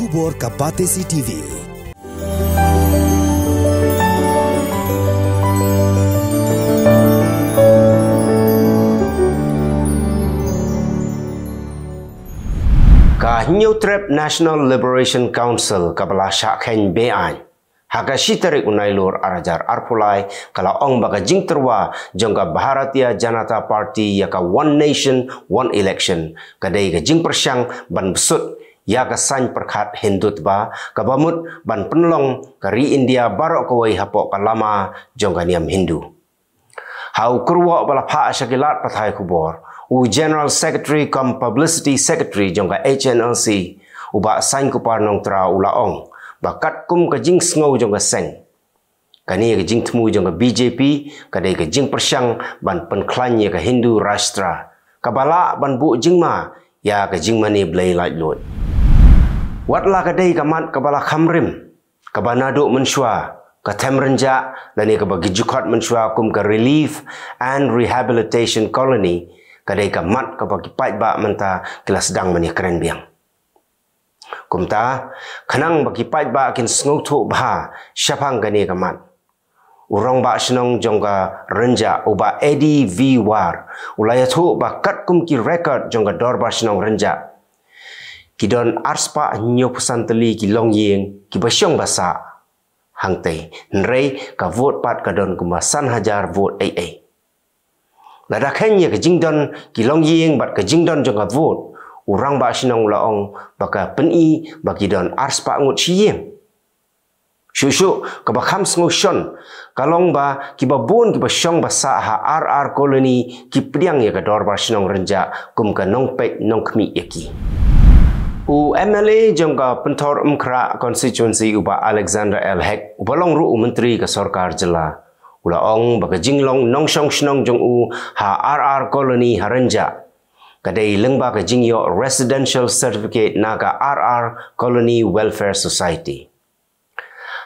Khubor Kapatesi TV. New Trap National Liberation Council kabala syakhen be'an. Haka shitarik unailur arajar arpulai kala ong baga jingterwa jongga Bharatiya Janata Party yaka One Nation, One Election. Kadai ga jing persyang ban besut yaka sany perkat hindut ba kabamut ban penlong kari India barok kawai hapok kalama jongga niam Hindu. Hau kurwa bala pa syakilat pathai kubor. General Secretary cum Publicity Secretary jongga HNLC uba sain kupar nong tra ulaong bakat kum kajing sngau jongga seng kani kajing temu jongga BJP kadai kajing persyang ban penklan ya ka Hindu Rashtra kabala ban bu jingma ya kajing mani blai light load watla kadai kamat kabala khamrim kabanado mensyua katem renja lani kabagi jukat mensyua kum ka Relief and Rehabilitation Colony kadai ka mat ka bagi pai ba menta kila sedang mani keren biang kumta kanang bagi pai ba kin sngo thu ba syapang gani ka mat urang ba snong jongga renja uba Eddie V War ulaya thu ba kat kum ki record jongga dor ba snong renja kidon arspa nyo pusanteli ki long yeng ki basyong basa hangtai nrei ka vote pat kadon kumasan hajar vote AA lada kenya ke jingdon kilong ying bat ke jingdon jonga vote urang ba sinong laong baka peni bagi don arspa ngut siyem shushu ka bakham sngusyon kalong ba ki babun ki basyong basa ha RR colony ki priang ya ka dor ba sinong renja kum ka nong pek nong khmi yaki u MLA jonga pentor umkra constituency uba Alexander L Hek ubalong ru menteri ka sarkar jela ulaong baga jinglong nongsong snong jong u ha RR colony harenja kadai lengba ka jingyo residential certificate naga RR colony welfare society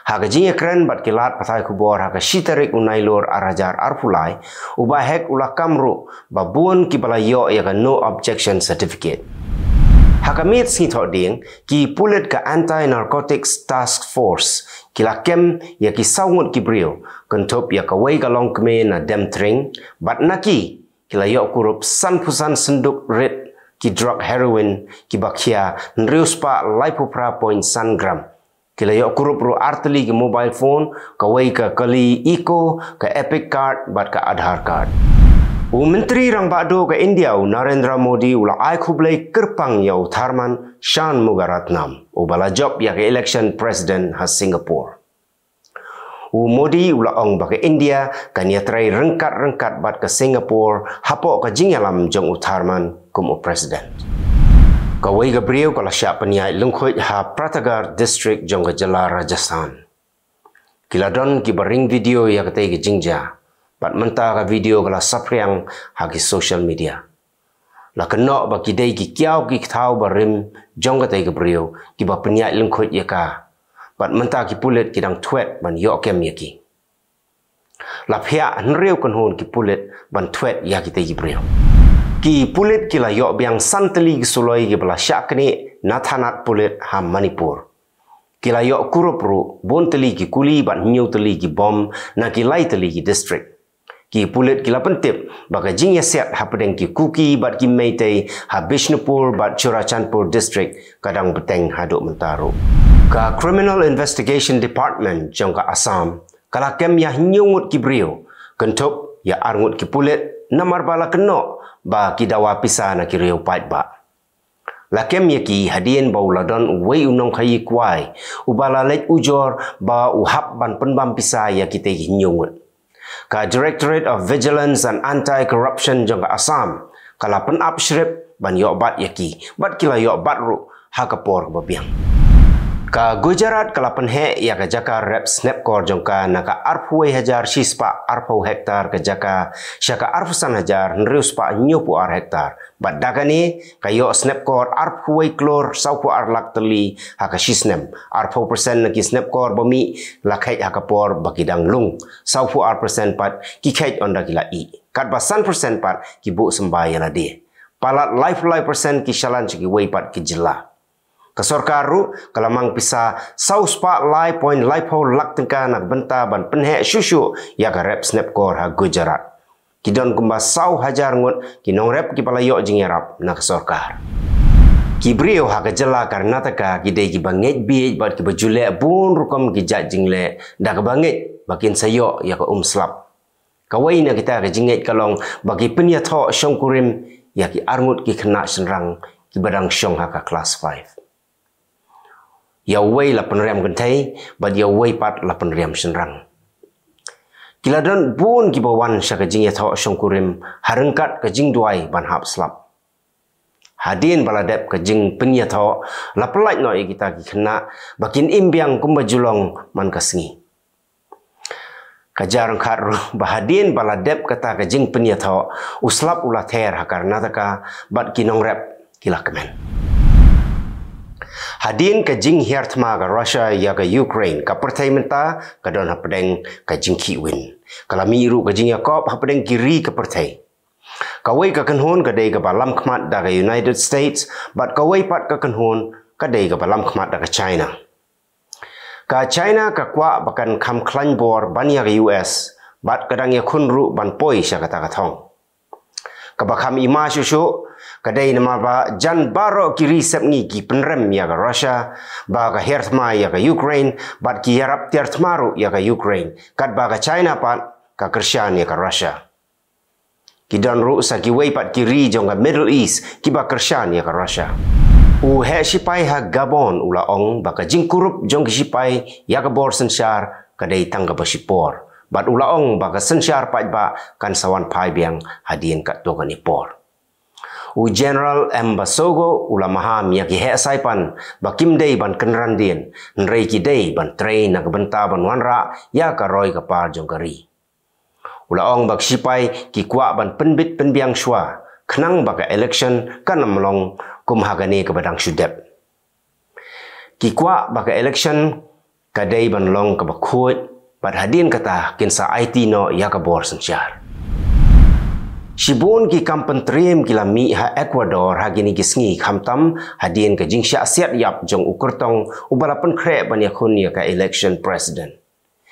ha ka jingya kren bat kilat pathai kubor ha ka shitarik unailor arajar arpulai uba hek ula kamru babun ki balayo ya ka no objection certificate Hakamit si thoding ki pulit ka anti-narcotics task force kila kem ya ki saungut ki brio kontop ya kawai kalong keme na demtring bat naki kila yok kurup sanpusan senduk red ki drug heroin ki bakia nrius pa lipopra 0.1 gram kila yok kurup ru arteli ki mobile phone kawai ka kali eco ka epic card bat ka Aadhaar card Menteri rang bado ke India Narendra Modi ula ai khublai kerpang ya Tharman Shan Mugaratnam ubala job ya ke election president ha Singapore. Modi ula ong ba ke India kan ya trai rengkat bat ke Singapore hapo ka jingyalam jong Tharman kum president. Kawai Gabriel kala sya peniai lungkhoi ha Pratagar district jong Jala Rajasthan. Kiladon ki baring video ya ketai ke jingja. Bat menta ka video kala sapriang hagi social media. La kenok ba kidai ki kiau ki thau barim jong ka tai ka brio ki ba peniat lengkhut ya ka. Bat menta ki pulit kidang twet ban yok kem ya ki. La phia nreu kan hon ki pulit ban twet ya ki tai ki brio. Ki pulit ki la yok biang santeli ki suloi ki bala syakni nathanat pulit ha Manipur. Ki la yok kurupru bon teli ki kuli bat nyu teli ki bom na ki lai teli ki district. Ki pulit kila pentip baka jing yaset hapadeng ki kuki bat ki meitei ha Bishnupur bat Churachandpur district kadang beteng haduk mentaro ka Criminal Investigation Department jong ka Assam kala kem ya nyungut ki brio kentup ya arngut ki pulit namar bala kenok ba ki dawa pisa na ki riau pait ba lakem ya ki hadien bauladon wei unong khayi kwai ubala lek ujor ba uhap ban penbam pisa ya ki te nyungut ka Directorate of Vigilance and Anti-Corruption jong ka Assam kala penap shrip ban yok bat yaki bat kila yok bat ru ha kapor babiang ka Gujarat kala penhe ya ka jaka rep snapcore jong ka naka arphuai hajar shispa arpau hektar ka jaka syaka arfusan hajar nrius pa nyupu ar hektar bat dagani ka yok snapcore arphuai klor saupu ar lak teli ha ka shisnem arpau persen ki snapcore bami lakai ha kapor bakidang lung saupu ar persen pat ki kait onda kila i kat basan persen pat ki bu sembaya la de palat life persen ki shalan ki wei pat ki jela Kasorkaru kalamang pisa sau spa lai point lai po lak tengka nak benta ban penhe syusyu ya ka rep snap kor ha Gujarat. Kidon kumba sau hajar ngut kinong rep ki palayo jing yarap na kasorkar. Kibrio ha ka jala Karnataka kidai ki banget biej bat ki bajule bun rukom ki jat jingle da ka banget bakin sayo ya ka slap. Kawai na kita ka jinget kalong bagi penyatho syong kurim ya ki arngut ki kena senrang ki badang syong ha ka class 5. Ya wei la penriam gentai bad ya wei pat la penriam senrang. Kiladon bun ki bawan sya ka jing yatho syong kurim harengkat ka jing duai ban hap slap. Hadin baladep ke jing penyatho la pelait no kita ki kena bakin imbiang kumbajulong man kasngi. Kajar khat ru bahadin baladep kata ke jing penyatho uslap ula ther ha Karnataka bat kinong rep kila kemen. Hadin ke jing hiartma ka Russia ya ka Ukraine ka pertai menta ka don ha pedeng ka jing kiwin. Kalami ru ka jing Yakob ha pedeng kiri ka pertai. Kawai ka kanhon ka dei ka balam khmat da ka United States but kawai pat ka kanhon ka dei ka balam khmat da ka China. Ka China ka kwa bakan kam klan bor bania ka US but kadang ya khunru ban poi sya kata ka thong. Ka bakam ima syusyu ka dei nama ba jan baro ki risep ngi ki penrem ya ka Russia ba ka herthma ya ka Ukraine but ki yarap tiarthmaru ya ka Ukraine kat ba ka China pat ka Kershan ya ka Russia. Kidan ru sa ki wei pat kiri jong ka Middle East ki ba Kershan ya ka Russia. U he sipai ha Gabon ula ong ba ka jingkurup jong ki sipai ya ka bor sensyar ka dei tangga ba sipor. Bat ula ong ba ka sensyar pat ba kan sawan pai biang hadien kat to kan ipor. U General Mbasogo ula maham ya ki he saipan ba kim dei ban kenran dien nrei ki dei ban train na ka benta ban wanra ya ka roi ka par jong kari. Ula ong bak sipai ki kwa ban penbit penbiang shwa kenang baka election kan melong kumhagani ke badang syudep. Ki kwa baka election kadai ban long ke bakut bad hadin kata kinsa IT no ya ka bor sensyar. Shibun ki kampen trim kilami ha Ecuador ha gini kisngi khamtam hadin ke jing sya siat yap jong ukurtong ubalapan krep ban yakun ya ka election president.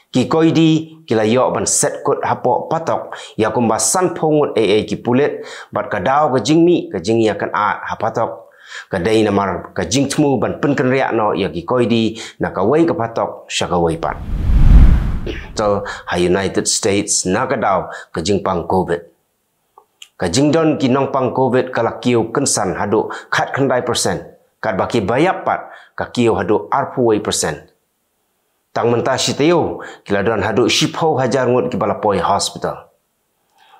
Ki koidi kilayo ban set kut hapo patok ya kumba san pongut ki pulit bat kadau ke jingmi ke jing ya kan at hapatok kadai namar ke jing tmu ban penken riak no ya ki koidi na ka wei ke patok sya ka wei pat. So ha United States na kadau ke jing pang COVID. Ka jing don ki nong pang COVID kala kiu kensan hadu khat khandai persen kat baki bayap pat ka kiu hadu arpuwei persen. Tang mentah sitayo kiladon hadu shipo hajar ngut ki balapoi hospital.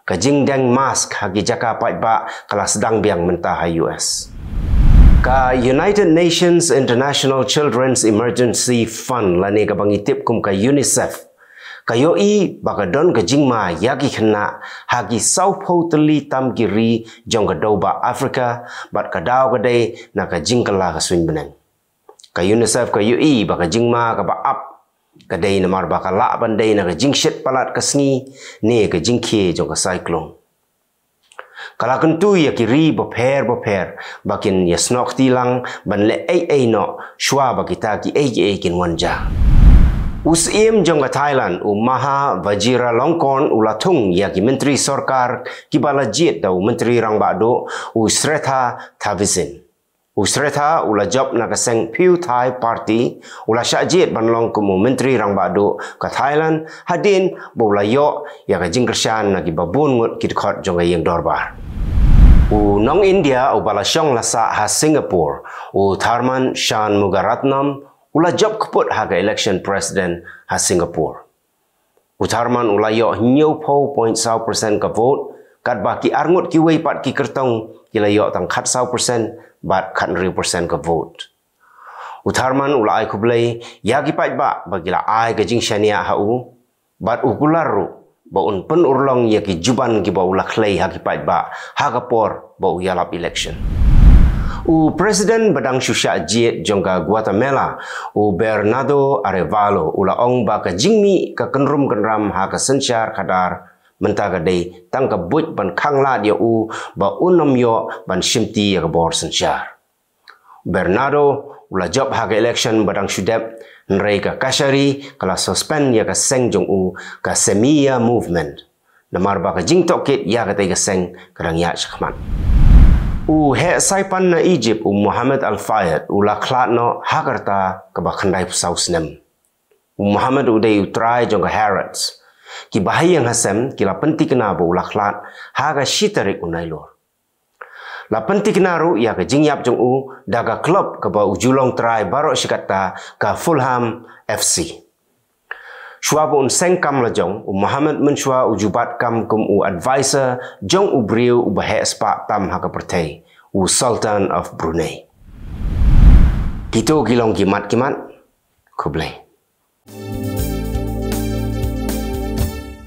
Kajing deng mask hagi jaka pat ba kala sedang biang mentah US. Ka United Nations International Children's Emergency Fund lani ka bangitip kum ka UNICEF. Kayo i bakadon kajing ma yagi kena hagi saupo teli tam kiri jong kadoba Afrika bat kadau kadai na kajing kala kaswin beneng. Ka UNICEF ka UI bakajing ma ka ba up kadai namar baka la bandai na jing shit palat kasngi ne ka jing kie jong ka cyclone kala kentu ya kiri boper bakin ya snok tilang ban le no shwa bakita ki kin wanja usim jong ka Thailand maha vajira longkon ulatung ya ki menteri sarkar ki balajit dau menteri rang bado Sretha Thavisin Sretha ula job na kaseng Pheu Thai Party ula syajit banlong kumu menteri rang bado ka Thailand hadin bola yo ya ka jingkershan na ki babun ngut ki khot jong yang dorbar. Nong India bala syong lasa ha Singapore Tharman Shanmugaratnam ula job keput ha ka election president ha Singapore. Tharman ula yo 9.0% ka vote kat baki arngut ki wei pat ki kertong kila yo tang khat 100% bat khat 100% ka vote. Tharman ula ai kublai ya ki pat ba bagila ai ka jing shania hau bat ukularu ba un pen urlong ya ki juban ki ba ula khlei ha ki pat ba ha ka por ba u yalap election. Presiden badang susya jiet jongka Guatemala Bernardo Arevalo ula ong ba ka jingmi ka kenrum kenram ha ka sensyar kadar mentaga dei tangka buj ban khangla dia ba unom yo ban shimti ya bor sensyar. Bernardo ula job haga election badang syudep nrei ka kashari kala suspend ya ka seng jong u ka semia movement namar ba ka jing tokit ya ka tai ka seng kadang ya chakman u he saipan na Egypt u Muhammad al-Fayed ula klat no hagarta ka ba khandai saus nem u Muhammad u dei utrai jong ka Harrods ki bahayang hasem kila pentik na bo ula klat haga shitarik unai lor la pentik naru ya ke jingyap jong u daga klub ke ba ujulong try barok shikata ka Fulham FC. Shua pun sengkam la jong u Muhammad menshua ujubat kam kum u advisor jong u briu u bahek spak tam haka pertai u Sultan of Brunei. Kito gilong kimat kublai.